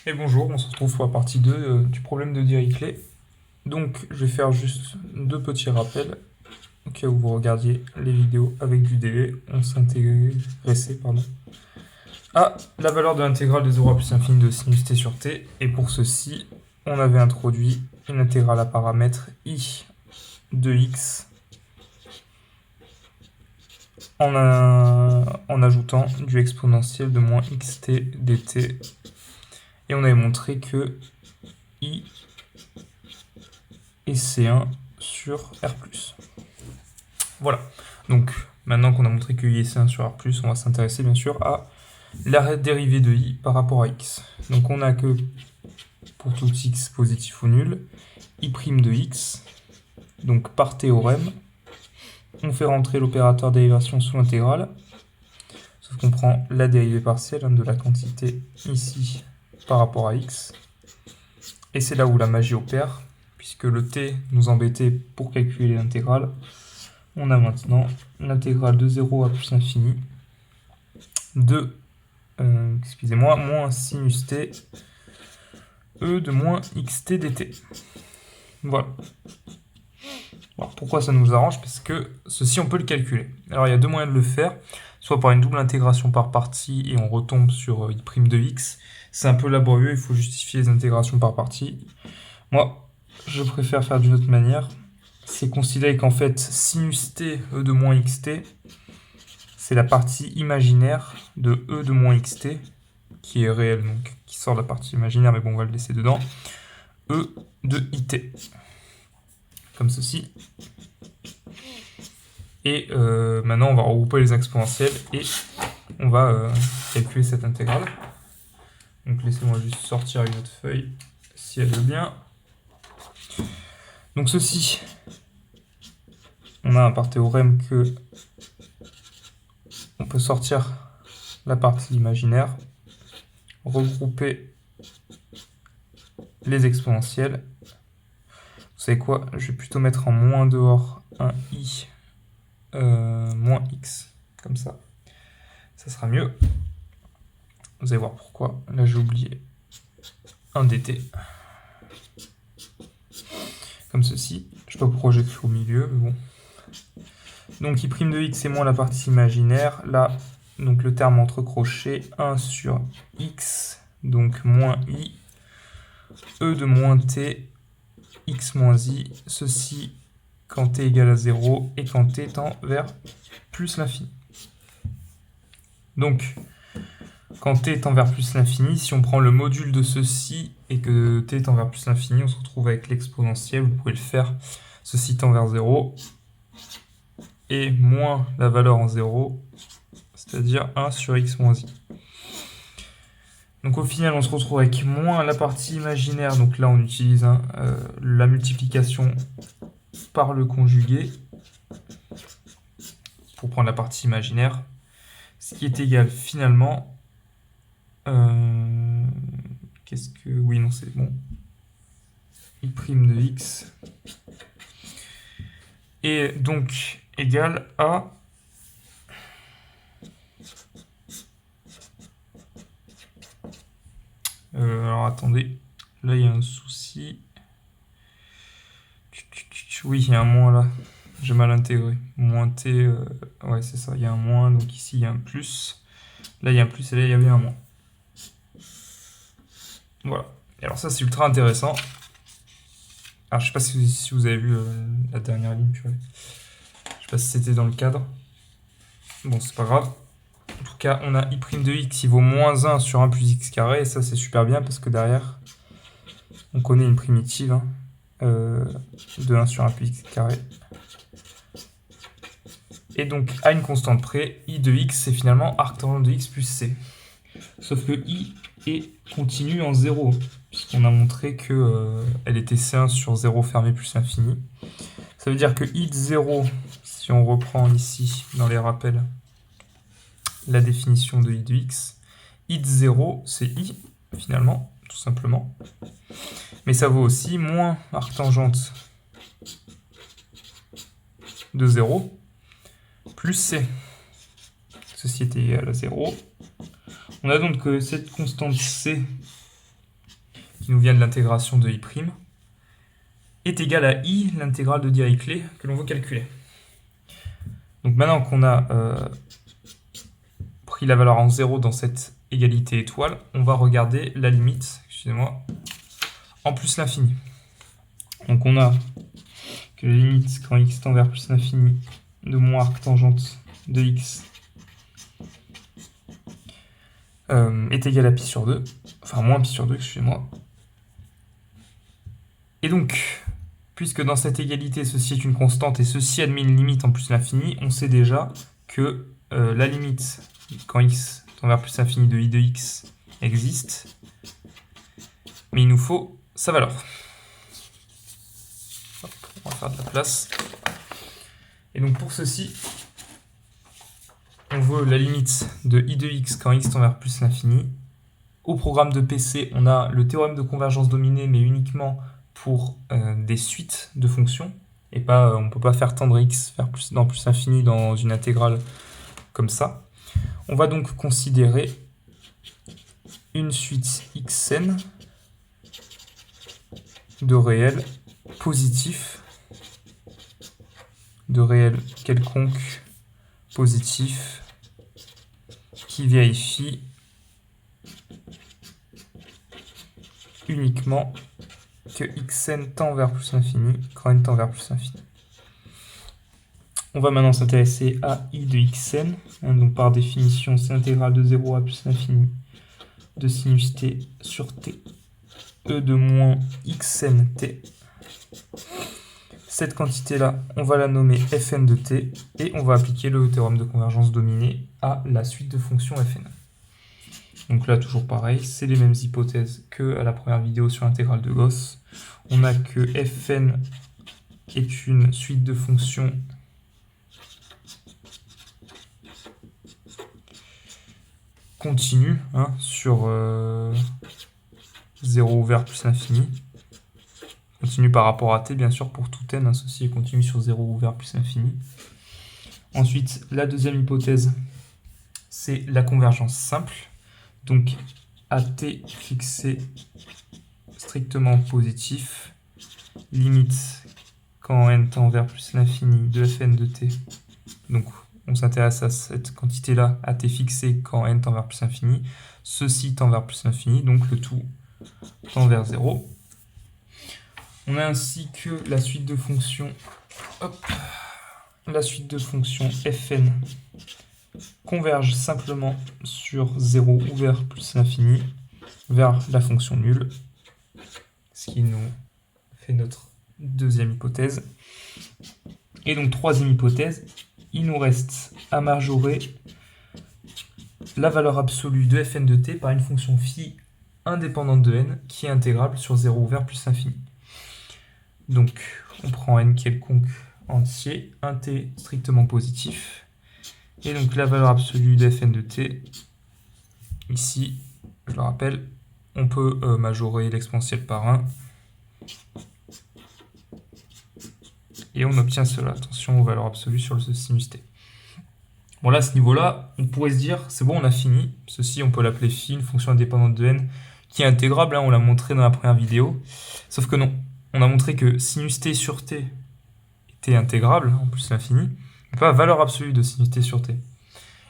Et bonjour, on se retrouve pour la partie 2 du problème de Dirichlet. Donc je vais faire juste deux petits rappels au cas où vous regardiez les vidéos avec du délai. On s'intéressait à la valeur de l'intégrale de 0 à plus l'infini de sinus t sur t. Et pour ceci, on avait introduit une intégrale à paramètre i de x en ajoutant du exponentiel de moins xt dt. Et on avait montré que i et C1 sur R+. Voilà. Donc, maintenant qu'on a montré que I est C1 sur R+, on va s'intéresser bien sûr à la dérivée de I par rapport à X. Donc, on a que pour tout X positif ou nul, I' de X. Donc, par théorème, on fait rentrer l'opérateur dérivation sous l'intégrale. Sauf qu'on prend la dérivée partielle de la quantité ici par rapport à X. Et c'est là où la magie opère, puisque le t nous embêtait pour calculer l'intégrale. On a maintenant l'intégrale de 0 à plus l'infini de, moins sinus t, e de moins xt dt. Voilà. Alors pourquoi ça nous arrange? Parce que ceci, on peut le calculer. Alors il y a deux moyens de le faire, soit par une double intégration par partie et on retombe sur i' de x. C'est un peu laborieux, il faut justifier les intégrations par partie. Moi, je préfère faire d'une autre manière. C'est considérer qu'en fait, sinus t, e de moins xt, c'est la partie imaginaire de e de moins xt, qui est réelle, donc qui sort de la partie imaginaire, mais bon, on va le laisser dedans. E de it, comme ceci. Et maintenant, on va regrouper les exponentielles et on va calculer cette intégrale. Donc laissez-moi juste sortir une autre feuille, si elle veut bien. Donc ceci, on a par théorème que on peut sortir la partie imaginaire, regrouper les exponentielles. Vous savez quoi? Je vais plutôt mettre en moins dehors un i moins x, comme ça. Ça sera mieux. Vous allez voir pourquoi. Là, j'ai oublié un dt. Comme ceci. Je sais pas pourquoi j'ai écrit au milieu, mais bon. Donc, i' de x est moins la partie imaginaire. Là, donc le terme entre crochets, 1 sur x, donc moins i, e de moins t, x moins i, ceci quand t égale à 0 et quand t tend vers plus l'infini. Donc, quand t tend vers plus l'infini, si on prend le module de ceci et que t tend vers plus l'infini, on se retrouve avec l'exponentielle. Vous pouvez le faire. Ceci tend vers 0 et moins la valeur en 0, c'est-à-dire 1 sur x moins i. Donc au final, on se retrouve avec moins la partie imaginaire. Donc là, on utilise la multiplication par le conjugué pour prendre la partie imaginaire. Ce qui est égal finalement... qu'est-ce que... Oui, non, c'est bon. I' de x. Et donc, égal à... alors, attendez. Là, il y a un souci. Oui, il y a un moins là. J'ai mal intégré. Moins t... ouais, c'est ça. Il y a un moins. Donc ici, il y a un plus. Là, il y a un plus et là, il y avait un moins. Voilà. Et alors ça, c'est ultra intéressant. Alors, je sais pas si vous avez vu la dernière ligne, purée. Je sais pas si c'était dans le cadre. Bon, c'est pas grave. En tout cas, on a i' de x qui vaut moins 1 sur 1 plus x carré. Et ça, c'est super bien parce que derrière, on connaît une primitive de 1 sur 1 plus x carré. Et donc, à une constante près, i de x, c'est finalement arc tangent de x plus c. Sauf que i est continue en 0, puisqu'on a montré qu'elle était c1 sur 0 fermé plus l'infini. Ça veut dire que i de 0, si on reprend ici dans les rappels la définition de i de x, i de 0, c'est i, finalement, tout simplement. Mais ça vaut aussi moins arctangente de 0 plus c. Ceci est égal à 0. On a donc que cette constante c qui nous vient de l'intégration de i', est égal à i, l'intégrale de Dirichlet, que l'on veut calculer. Donc maintenant qu'on a pris la valeur en 0 dans cette égalité étoile, on va regarder la limite, excusez-moi, en plus l'infini. Donc on a que la limite quand x tend vers plus l'infini de mon arc tangente de x est égal à pi sur 2, enfin moins pi sur 2, excusez-moi. Et donc, puisque dans cette égalité, ceci est une constante et ceci admet une limite en plus l'infini, on sait déjà que la limite quand x tend vers plus l'infini de i de x existe, mais il nous faut sa valeur. Hop, on va faire de la place. Et donc pour ceci, on veut la limite de i de x quand x tend vers plus l'infini. Au programme de PC, on a le théorème de convergence dominée, mais uniquement pour des suites de fonctions. Et pas, on ne peut pas faire tendre x vers dans plus l'infini dans une intégrale comme ça. On va donc considérer une suite xn de réels positifs, de réels quelconques positifs, qui vérifie uniquement que xn tend vers plus l'infini quand n tend vers plus l'infini. On va maintenant s'intéresser à i de xn. Donc par définition, c'est l'intégrale de 0 à plus l'infini de sinus t sur t, e de moins xn t. Cette quantité-là, on va la nommer fn de t, et on va appliquer le théorème de convergence dominée à la suite de fonctions fn. Donc là, toujours pareil, c'est les mêmes hypothèses que à la première vidéo sur l'intégrale de Gauss. On a que fn est une suite de fonctions continues sur 0 vers plus l'infini. Continue par rapport à t, bien sûr, pour tout n, ceci est continu sur 0 vers plus l'infini. Ensuite, la deuxième hypothèse, c'est la convergence simple. Donc, at fixé strictement positif, limite quand n tend vers plus l'infini de fn de t. Donc, on s'intéresse à cette quantité-là, at fixé quand n tend vers plus l'infini. Ceci tend vers plus l'infini, donc le tout tend vers 0. On a ainsi que la suite de fonctions, la suite de fonctions fn converge simplement sur 0 ou vers plus l'infini, vers la fonction nulle, ce qui nous fait notre deuxième hypothèse. Et donc troisième hypothèse, il nous reste à majorer la valeur absolue de fn de t par une fonction phi indépendante de n qui est intégrable sur 0 ou vers plus l'infini. Donc, on prend n quelconque entier, un t strictement positif, et donc la valeur absolue de fn de t, ici, je le rappelle, on peut majorer l'exponentielle par 1, et on obtient cela. Attention aux valeurs absolues sur le sinus t. Bon là, à ce niveau-là, on pourrait se dire, c'est bon, on a fini. Ceci, on peut l'appeler phi, une fonction indépendante de n, qui est intégrable, on l'a montré dans la première vidéo, sauf que non. On a montré que sinus t sur t était intégrable, en plus l'infini, mais pas valeur absolue de sinus t sur t.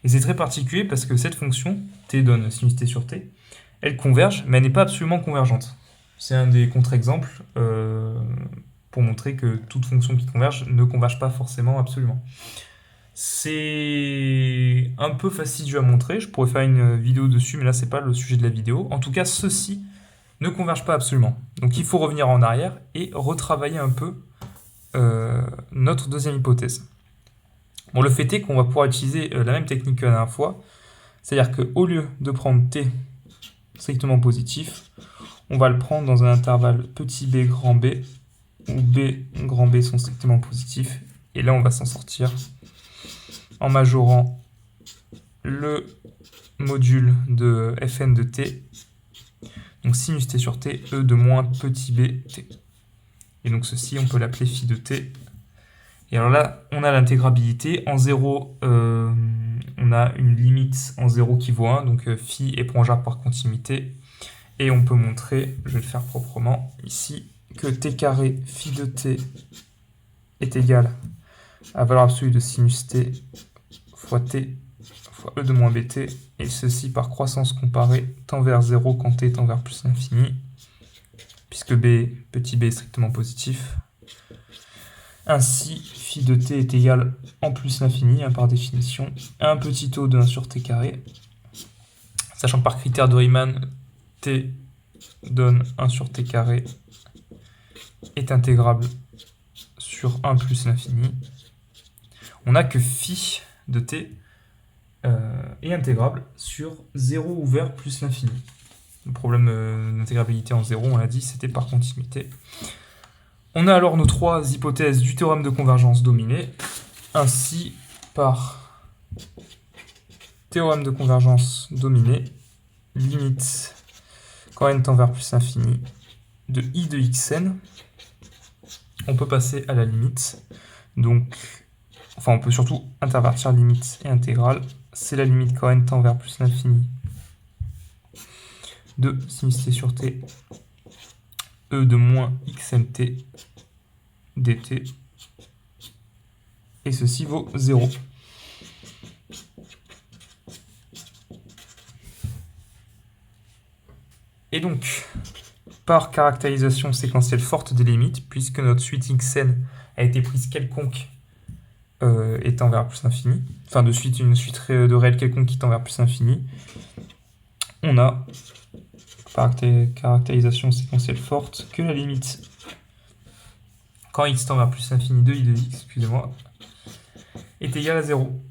Et c'est très particulier parce que cette fonction, t donne sinus t sur t, elle converge, mais elle n'est pas absolument convergente. C'est un des contre-exemples pour montrer que toute fonction qui converge ne converge pas forcément absolument. C'est un peu fastidieux à montrer, je pourrais faire une vidéo dessus, mais là c'est pas le sujet de la vidéo. En tout cas, ceci ne converge pas absolument. Donc il faut revenir en arrière et retravailler un peu notre deuxième hypothèse. Bon, le fait est qu'on va pouvoir utiliser la même technique que la dernière fois, c'est-à-dire qu'au lieu de prendre t strictement positif, on va le prendre dans un intervalle petit b, grand B, où b, grand B sont strictement positifs, et là on va s'en sortir en majorant le module de fn de t, donc sinus t sur t, e de moins petit b t. Et donc ceci, on peut l'appeler phi de t. Et alors là, on a l'intégrabilité. En 0, on a une limite en 0 qui vaut 1, donc phi est prolongeable par continuité. Et on peut montrer, je vais le faire proprement ici, que t carré phi de t est égal à valeur absolue de sinus t fois t fois e de moins bt, et ceci par croissance comparée tend vers 0 quand t tend vers plus l'infini, puisque petit b est strictement positif. Ainsi, phi de t est égal en plus l'infini, par définition, à un petit o de 1 sur t carré, sachant que par critère de Riemann, t donne 1 sur t carré est intégrable sur 1 plus l'infini. On a que phi de t est intégrable sur 0 ouvert plus l'infini. Le problème d'intégrabilité en 0, on l'a dit, c'était par continuité. On a alors nos trois hypothèses du théorème de convergence dominé. Ainsi, par théorème de convergence dominé, limite quand n tend vers plus l'infini de I de xn, on peut passer à la limite. Donc, enfin, on peut surtout intervertir limite et intégrale. C'est la limite quand n tend vers plus l'infini de sinus t sur t, e de moins xnt dt, et ceci vaut 0. Et donc, par caractérisation séquentielle forte des limites, puisque notre suite xn a été prise quelconque étant vers plus l'infini, enfin une suite de réel quelconque qui tend vers plus l'infini, on a, par caractérisation séquentielle forte, que la limite quand x tend vers plus l'infini de I de x, excusez-moi, est égale à 0.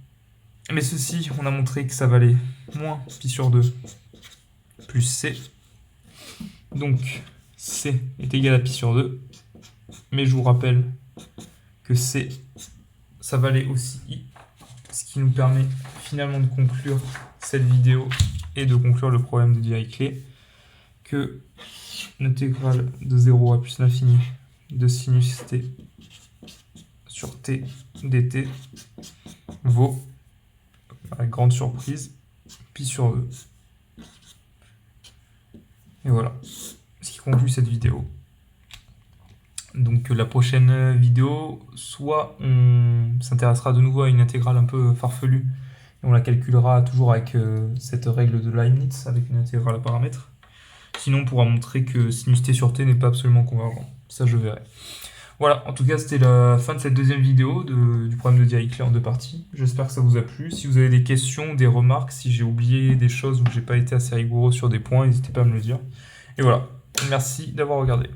Mais ceci, on a montré que ça valait moins pi sur 2 plus c. Donc, c est égal à pi sur 2. Mais je vous rappelle que c, ça valait aussi i. Ce qui nous permet finalement de conclure cette vidéo et de conclure le problème de Dirichlet, que l'intégrale de 0 à plus l'infini de sinus t sur t dt vaut, avec grande surprise, pi sur 2. Et voilà, ce qui conclut cette vidéo. Donc la prochaine vidéo, soit on s'intéressera de nouveau à une intégrale un peu farfelue, et on la calculera toujours avec cette règle de Leibniz, avec une intégrale à paramètres. Sinon, on pourra montrer que sinus t sur t n'est pas absolument convergent. Ça, je verrai. Voilà, en tout cas, c'était la fin de cette deuxième vidéo du problème de Dirichlet en deux parties. J'espère que ça vous a plu. Si vous avez des questions, des remarques, si j'ai oublié des choses ou que j'ai pas été assez rigoureux sur des points, n'hésitez pas à me le dire. Et voilà, merci d'avoir regardé.